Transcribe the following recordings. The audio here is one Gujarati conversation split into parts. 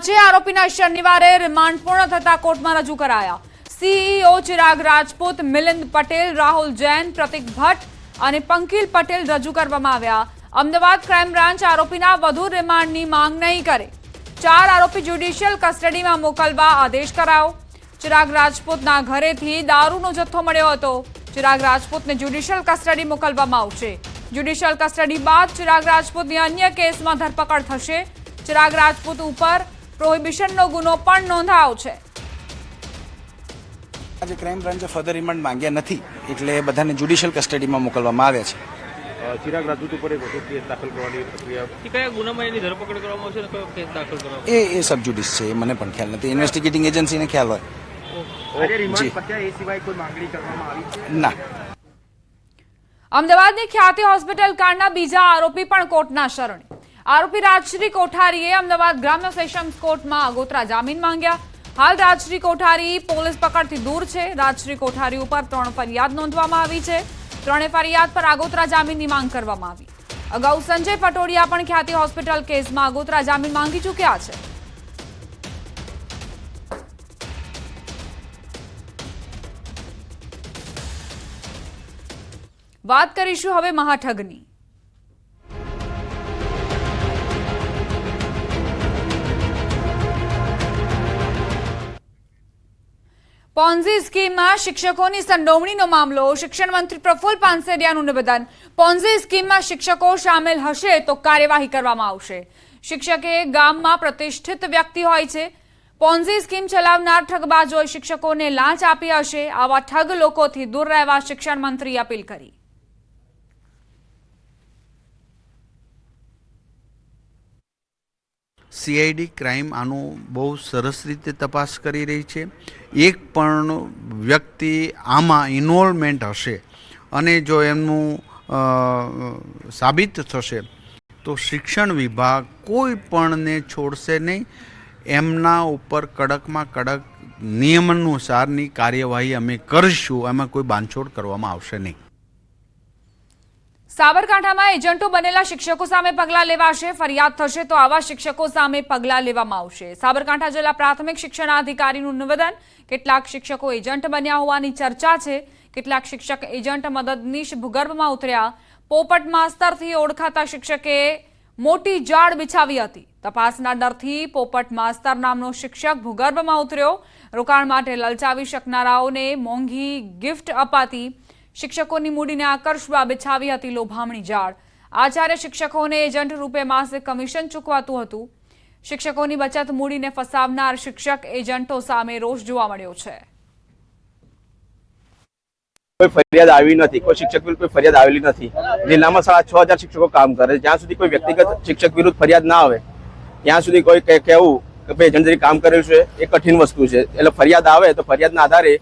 પાંચેય આરોપીના શનિવારે રિમાન્ડ પૂર્ણ થતા કોર્ટમાં રજૂ કરાયા। સીઈઓ ચિરાગ રાજપૂત, મિલિંદ પટેલ, રાહુલ જૈન, પ્રતિક ભટ્ટ અને પંકિલ પટેલ રજૂ કરવામાં આવ્યા। અમદાવાદ ક્રાઇમ બ્રાન્ચ આરોપીના વધુ રિમાન્ડની માંગ નહીં કરે। 4 આરોપી જ્યુડિશિયલ કસ્ટડીમાં મોકલવા આદેશ કરાયો। ચિરાગ રાજપૂતના ઘરેથી દારૂનો જથ્થો મળ્યો હતો। ચિરાગ રાજપૂતને જ્યુડિશિયલ કસ્ટડી મોકલવામાં આવશે। જ્યુડિશિયલ કસ્ટડી બાદ ચિરાગ રાજપૂતની અન્ય કેસમાં ધરપકડ થશે। ચિરાગ રાજપૂત ઉપર પ્રોહિબિશનનો ગુનો પણ નોંધાયો છે। આજે ક્રાઇમ બ્રાન્ચે ફર્ધર રિમાન્ડ માંગ્યા નથી, એટલે બધાને જ્યુડિશિયલ કસ્ટડીમાં મોકલવામાં આવ્યા છે। ચિરાગ રાજપૂત ઉપર એક વધુ કેસ દાખલ કરવાની પ્રક્રિયા કયા ગુનામાં એની ધરપકડ કરવામાં આવશે, કયો કેસ દાખલ કરવામાં એ સબ જ્યુડિસ છે, મને પણ ખ્યાલ નથી। ઇન્વેસ્ટિગેટિંગ એજન્સીને ખ્યાલ હોય। આજે રિમાન્ડ પત્યા એ સિવાય કોઈ માંગણી કરવામાં આવી છે? ના। અમદાવાદની ખ્યાતિ હોસ્પિટલ કાંડના બીજા આરોપી પણ કોર્ટના શરણે। આરોપી રાજશ્રી કોઠારીએ અમદાવાદ ગ્રામ્ય સેશન્સ કોર્ટમાં આગોતરા જામીન માંગ્યા। હાલ રાજશ્રી કોઠારી પોલીસ પકડથી દૂર છે। રાજશ્રી કોઠારી ઉપર 3 ફરિયાદ નોંધવામાં આવી છે। 3 ફરિયાદ પર આગોતરા જામીનની માંગ કરવામાં આવી। અગાઉ સંજય પટોડિયા પણ ખ્યાતિ હોસ્પિટલ કેસમાં આગોતરા જામીન માંગી ચૂક્યા છે। વાત કરીશું હવે મહાઠગની। પોન્ઝી સ્કીમમાં શિક્ષકોની સંડોવણીનો મામલો। શિક્ષણ મંત્રી પ્રફુલ્લ પાનસેરિયાનું નિવેદન। પોન્ઝી સ્કીમમાં શિક્ષકો સામેલ હશે તો કાર્યવાહી કરવામાં આવશે। શિક્ષક એ ગામમાં પ્રતિષ્ઠિત વ્યક્તિ હોય છે। પોન્ઝી સ્કીમ ચલાવનાર ઠગબાજોએ શિક્ષકોને લાંચ આપી હશે। આવા ઠગ લોકોથી દૂર રહેવા શિક્ષણ મંત્રીએ અપીલ કરી। સીઆઈડી ક્રાઇમ આનું બહુ સરસ રીતે તપાસ કરી રહી છે। એક પણ વ્યક્તિ આમાં ઇન્વોલ્વમેન્ટ હશે અને જો એમનું સાબિત થશે તો શિક્ષણ વિભાગ કોઈ પણને છોડશે નહીં। એમના ઉપર કડકમાં કડક નિયમાનુસારની કાર્યવાહી અમે કરીશું। એમાં કોઈ બાંધછોડ કરવામાં આવશે નહીં। સાબરકાંઠામાં એજન્ટો બનેલા શિક્ષકો સામે પગલાં લેવાશે। ફરિયાદ થશે તો આવા શિક્ષકો સામે પગલાં લેવામાં આવશે। સાબરકાંઠા જિલ્લા પ્રાથમિક શિક્ષણાધિકારીનું નિવેદન। કેટલાક શિક્ષકો એજન્ટ બન્યા હોવાની ચર્ચા છે। કેટલાક શિક્ષક એજન્ટ મદદનીશ ભૂગર્ભમાં ઉતર્યા। પોપટ માસ્તરથી ઓળખાતા શિક્ષકે મોટી જાળ બિછાવી હતી। તપાસના ડરથી પોપટ માસ્તર નામનો શિક્ષક ભૂગર્ભમાં ઉતર્યો। રોકાણ માટે લલચાવી શકનારાઓને મોંઘી ગિફ્ટ અપાતી। શિક્ષકોની મૂડીને આકર્ષવા બિછાવી હતી લોભામણી જાળ। આચાર્ય શિક્ષકોને એજન્ટ રૂપે માસિક કમિશન ચૂકવાતું હતું। શિક્ષકોની બચત મૂડીને ફસાવનાર શિક્ષક એજન્ટો સામે રોષ જોવા મળ્યો છે। કોઈ ફરિયાદ આવી નથી, કોઈ શિક્ષક વિરુદ્ધ કોઈ ફરિયાદ આવેલી નથી। જિલ્લામાં 6000 શિક્ષકો કામ કરે છે। જ્યાં સુધી કોઈ વ્યક્તિગત શિક્ષક વિરુદ્ધ ફરિયાદ ના આવે ત્યાં સુધી કોઈ કહેવું કે ભાઈ એજન્ટ તરીકે કામ કરેલું છે એ કઠિન વસ્તુ છે। એટલે ફરિયાદ આવે તો ફરિયાદના આધારે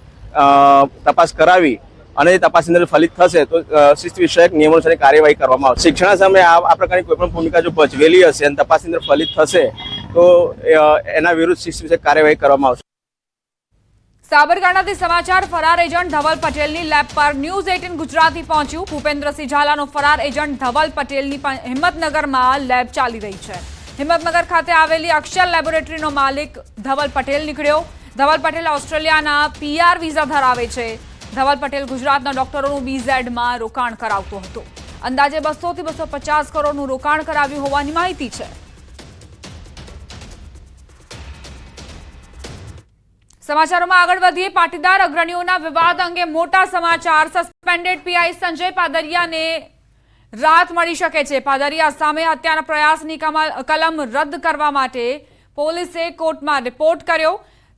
તપાસ કરાવી અને તપાસની અંદર ફલિત થશે તો શિસ્ત વિષયક નિયમોનુસારની કાર્યવાહી કરવામાં આવશે। શિક્ષણ સામે આ પ્રકારની કોઈ પણ ભૂમિકા જો ભજવેલી હશે અને તપાસની અંદર ફલિત થશે તો એના વિરુદ્ધ શિસ્ત વિષયક કાર્યવાહી કરવામાં આવશે। સાબરકાંઠાથી સમાચાર। ફરાર એજન્ટ ધવલ પટેલની લેબ પર ન્યૂઝ 18 ગુજરાતી પહોંચ્યું। ભૂપેન્દ્રસિંહ ઝાલાનો ફરાર એજન્ટ ધવલ પટેલની હિંમતનગરમાં લેબ ચાલી રહી છે। હિંમતનગર ખાતે આવેલી અક્ષર લેબોરેટરીનો માલિક ધવલ પટેલ નીકળ્યો। ધવલ પટેલ ઓસ્ટ્રેલિયાના PR વિઝા ધરાવે છે। ધવલ પટેલ ગુજરાતના ડોક્ટરોનું BZમાં રોકાણ કરાવતો હતો। અંદાજે 200 થી 250 કરોડનું રોકાણ કરાવ્યું હોવાની માહિતી છે। સમાચારોમાં આગળ વધીએ। પાટીદાર અગ્રણીઓના વિવાદ અંગે મોટા સમાચાર। સસ્પેન્ડેડ PI સંજય પાદરિયાને રાહત મળી શકે છે। પાદરિયા સામે હત્યાના પ્રયાસની કલમ રદ કરવા માટે પોલીસે કોર્ટમાં રિપોર્ટ કર્યો।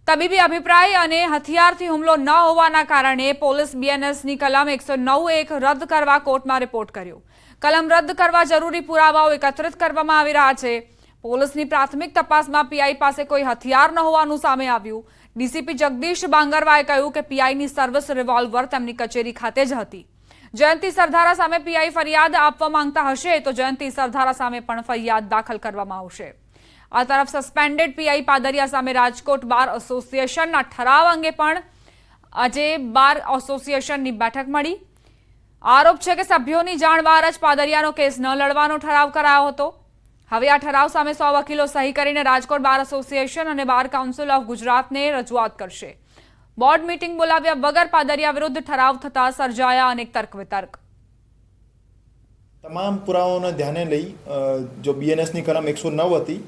તબીબી અભિપ્રાય અને હથિયારથી હુમલો ન હોવાના કારણે પોલીસ BNSની કલમ 109(1) રદ કરવા કોર્ટમાં રિપોર્ટ કર્યો। કલમ રદ કરવા જરૂરી પુરાવાઓ એકત્રિત કરવામાં આવી રહ્યા છે। પોલીસની પ્રાથમિક તપાસમાં PI પાસે કોઈ હથિયાર ન હોવાનું સામે આવ્યું। DCP જગદીશ બાંગરવાએ કહ્યું કે PIની સર્વિસ રિવોલ્વર તેમની કચેરી ખાતે જ હતી। જયંતિ સરધારા સામે PI ફરિયાદ આપવા માંગતા હશે તો જયંતિ સરધારા સામે પણ ફરિયાદ દાખલ કરવામાં આવશે। આ તરફ સસ્પેન્ડેડ PI પાદરિયા સામે રાજકોટ બાર એસોસિએશનના ઠરાવ અંગે પણ આજે બાર એસોસિએશનની બેઠક મળી। આરોપ છે કે સભ્યોની જાણ બહાર જ પાદરિયાનો કેસ ન લડવાનો ઠરાવ કરાયો હતો। હવે આ ઠરાવ સામે 100 વકીલો સહી કરીને રાજકોટ બાર એસોસિએશન અને બાર કાઉન્સિલ ઓફ ગુજરાતને રજૂઆત કરશે. બોર્ડ મીટિંગ બોલાવ્યા વગર પાદરિયા વિરુદ્ધ ઠરાવ થતા સર્જાયા અનેક તર્ક વિતર્ક. તમામ પુરાવાઓને ધ્યાને લઈ જો બીએનએસની કલમ 109 હતી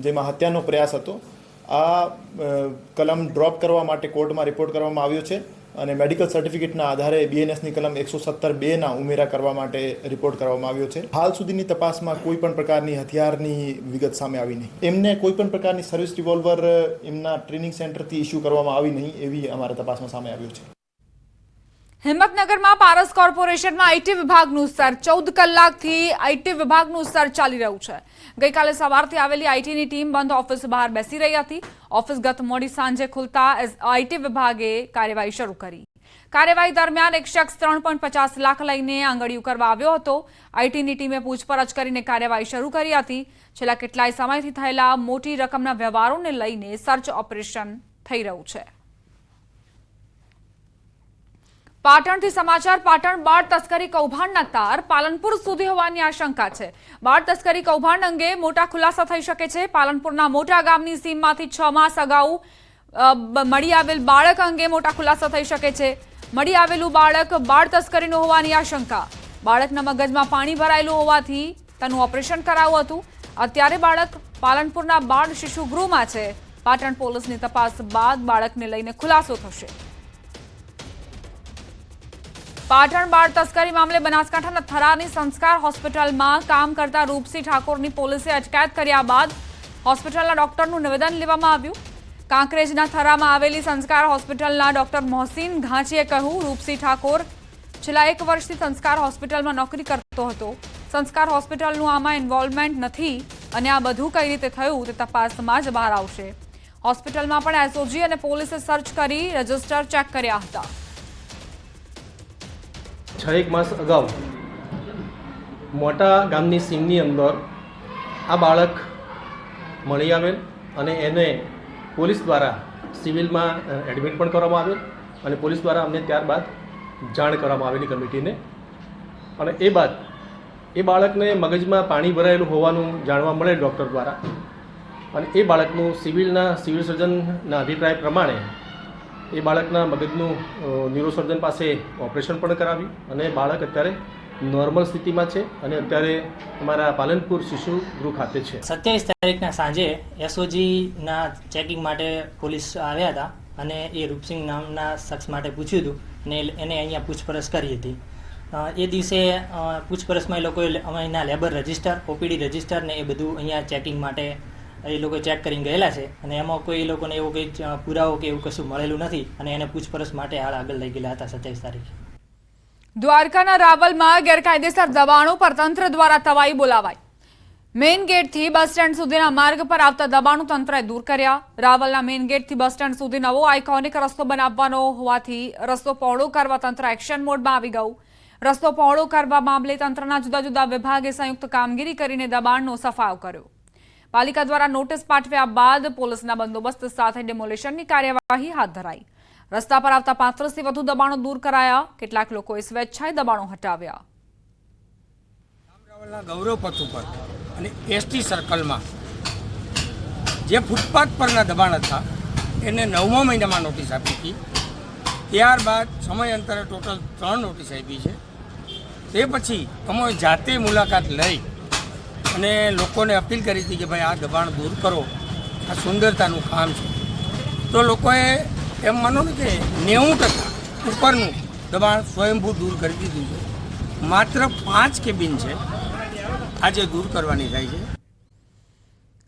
જેમાં હત્યાનો પ્રયાસ હતો, આ કલમ ડ્રોપ કરવા માટે કોર્ટમાં રિપોર્ટ કરવામાં આવ્યો છે અને મેડિકલ સર્ટિફિકેટના આધારે બીએનએસની કલમ 117(2) ઉમેરા કરવા માટે રિપોર્ટ કરવામાં આવ્યો છે. હાલ સુધીની તપાસમાં કોઈ પણ પ્રકારની હથિયારની વિગત સામે આવી નહીં. એમને કોઈ પણ પ્રકારની સર્વિસ રિવોલ્વર એમના ટ્રેનિંગ સેન્ટરથી ઇસ્યુ કરવામાં આવી નહીં એવી અમારા તપાસમાં સામે આવ્યું છે. હિંમતનગરમાં પારસ કોર્પોરેશનના આઈટી વિભાગનું સર્ચ 14 કલાકથી આઈટી વિભાગનું સર્ચ ચાલી રહ્યું છે. ગઈકાલે સવારથી આવેલી આઈટીની ટીમ બંધ ઓફિસ બહાર બેસી રહી હતી. ઓફિસ ગત મોડી સાંજે ખુલતા આઈટી વિભાગે કાર્યવાહી શરૂ કરી. કાર્યવાહી દરમિયાન એક શખ્સ 3.50 લાખ લઈને આંગળીયું કરવા આવ્યો હતો. આઈટીની ટીમે પૂછપરછ કરીને કાર્યવાહી શરૂ કરી હતી. છેલ્લા કેટલાય સમયથી થયેલા મોટી રકમના વ્યવહારોને લઈને સર્ચ ઓપરેશન થઈ રહ્યું છે. પાટણથી સમાચાર. પાટણ બાળ તસ્કરી કૌભાંડના તાર પાલનપુર સુધી હોવાની આશંકા છે. બાળ તસ્કરી કૌભાંડ અંગે મોટા ખુલાસા થઈ શકે છે. પાલનપુરના મોટા ગામની સીમમાંથી 6 માસ અગાઉ મળી આવેલ બાળક અંગે મોટા ખુલાસા થઈ શકે છે. મળી આવેલું બાળક બાળ તસ્કરીનું હોવાની આશંકા. બાળકના મગજમાં પાણી ભરાયેલું હોવાથી તેનું ઓપરેશન કરાયું હતું. અત્યારે બાળક પાલનપુરના બાળ શિશુ ગૃહમાં છે. પાટણ પોલીસની તપાસ બાદ બાળકને લઈને ખુલાસો થશે. પાટણ બાળ તસ્કરી મામલે બનાસકાંઠાના થરાની સંસ્કાર હોસ્પિટલમાં કામ કરતા રૂપસિંહ ઠાકોરની પોલીસે અટકાયત કર્યા બાદ હોસ્પિટલના ડોક્ટરનું નિવેદન લેવામાં આવ્યું. કાંકરેજના થરામાં આવેલી સંસ્કાર હોસ્પિટલના ડોક્ટર મોહસિન ઘાંચીએ કહ્યું, રૂપસિંહ ઠાકોર છેલ્લા 1 વર્ષથી સંસ્કાર હોસ્પિટલમાં નોકરી કરતો હતો. સંસ્કાર હોસ્પિટલનું આમાં ઇન્વોલ્વમેન્ટ નથી અને આ બધું કઈ રીતે થયું તે તપાસમાં જ બહાર આવશે. હોસ્પિટલમાં પણ એસઓજી અને પોલીસે સર્ચ કરી રજિસ્ટર ચેક કર્યા હતા. 6 માસ અગાઉ મોટા ગામની સીમની અંદર આ બાળક મળી આવેલ અને એને પોલીસ દ્વારા સિવિલમાં એડમિટ પણ કરવામાં આવેલ અને પોલીસ દ્વારા અમને ત્યારબાદ જાણ કરવામાં આવેલી કમિટીને. અને એ બાદ એ બાળકને મગજમાં પાણી ભરાયેલું હોવાનું જાણવા મળે ડૉક્ટર દ્વારા અને એ બાળકનું સિવિલ સર્જનના અભિપ્રાય પ્રમાણે એ બાળકના મગજનું ન્યુરોસર્જન પાસે ઓપરેશન પણ કરાવ્યું અને બાળક અત્યારે નોર્મલ સ્થિતિમાં છે અને અત્યારે અમારા પાલનપુર શિશુ ગૃહ ખાતે છે. 27 તારીખના સાંજે એસઓજીના ચેકિંગ માટે પોલીસ આવ્યા હતા અને એ રૂપસિંહ નામના શખ્સ માટે પૂછ્યું હતું અને એને અહીંયા પૂછપરછ કરી હતી. એ દિવસે પૂછપરછમાં એ લોકોએ અહીંના લેબર રજિસ્ટર, ઓપીડી રજિસ્ટર ને એ બધું અહીંયા ચેકિંગ માટે એ લોકો ચેક કરીને ગયેલા છે અને એમાં કોઈ એ લોકોને એવો કંઈ પુરાવો કે એવું કશું મળેલું નથી અને એને પૂછપરછ માટે હાલ આગળ લઈ ગયેલા હતા 27 તારીખે. દ્વારકાના રાવલમાં ગેરકાયદેસર દબાણો પર તંત્ર દ્વારા તવાઈ બોલાવાઈ. મેઇન ગેટથી બસ સ્ટેન્ડ સુધીના માર્ગ પર આવતા દબાણો તંત્રએ દૂર કર્યા. રાવલના મેઇન ગેટથી બસ સ્ટેન્ડ સુધી નવો આઇકોનિક રસ્તો બનાવવાનો હોવાથી રસ્તો પહોળો કરવા તંત્ર એક્શન મોડમાં આવી ગયું. રસ્તો પહોળો કરવા મામલે તંત્રના જુદા જુદા વિભાગે સંયુક્ત કામગીરી કરીને દબાણનો સફાયો કર્યો. પાલિકા દ્વારા નોટિસ પાઠવ્યા બાદ પોલીસના બંદોબસ્ત સાથે ડેમોલિશનની કાર્યવાહી હાથ ધરાઈ. રસ્તા પર આવતા 35થી વધુ દબાણો દૂર કરાયા. કેટલાક લોકોએ સ્વેચ્છાએ દબાણો હટાવ્યા. ગૌરવ પથ ઉપર અને એસટી સર્કલમાં જે ફૂટપાથ પરના દબાણ હતા એને 9મા મહિનામાં નોટિસ આપી હતી. ત્યારબાદ સમયાંતરે ટોટલ 3 નોટિસ આપી છે. તે પછી અમે જાતે મુલાકાત લઈ અને લોકોને અપીલ કરી હતી કે ભાઈ આ દબાણ દૂર કરો, આ સુંદરતાનું કામ છે. તો લોકોએ એમ માનો ને કે 90% ઉપરનું દબાણ સ્વયંભૂ દૂર કરી દીધું છે. માત્ર 5 કેબિન છે આજે દૂર કરવાની થાય છે.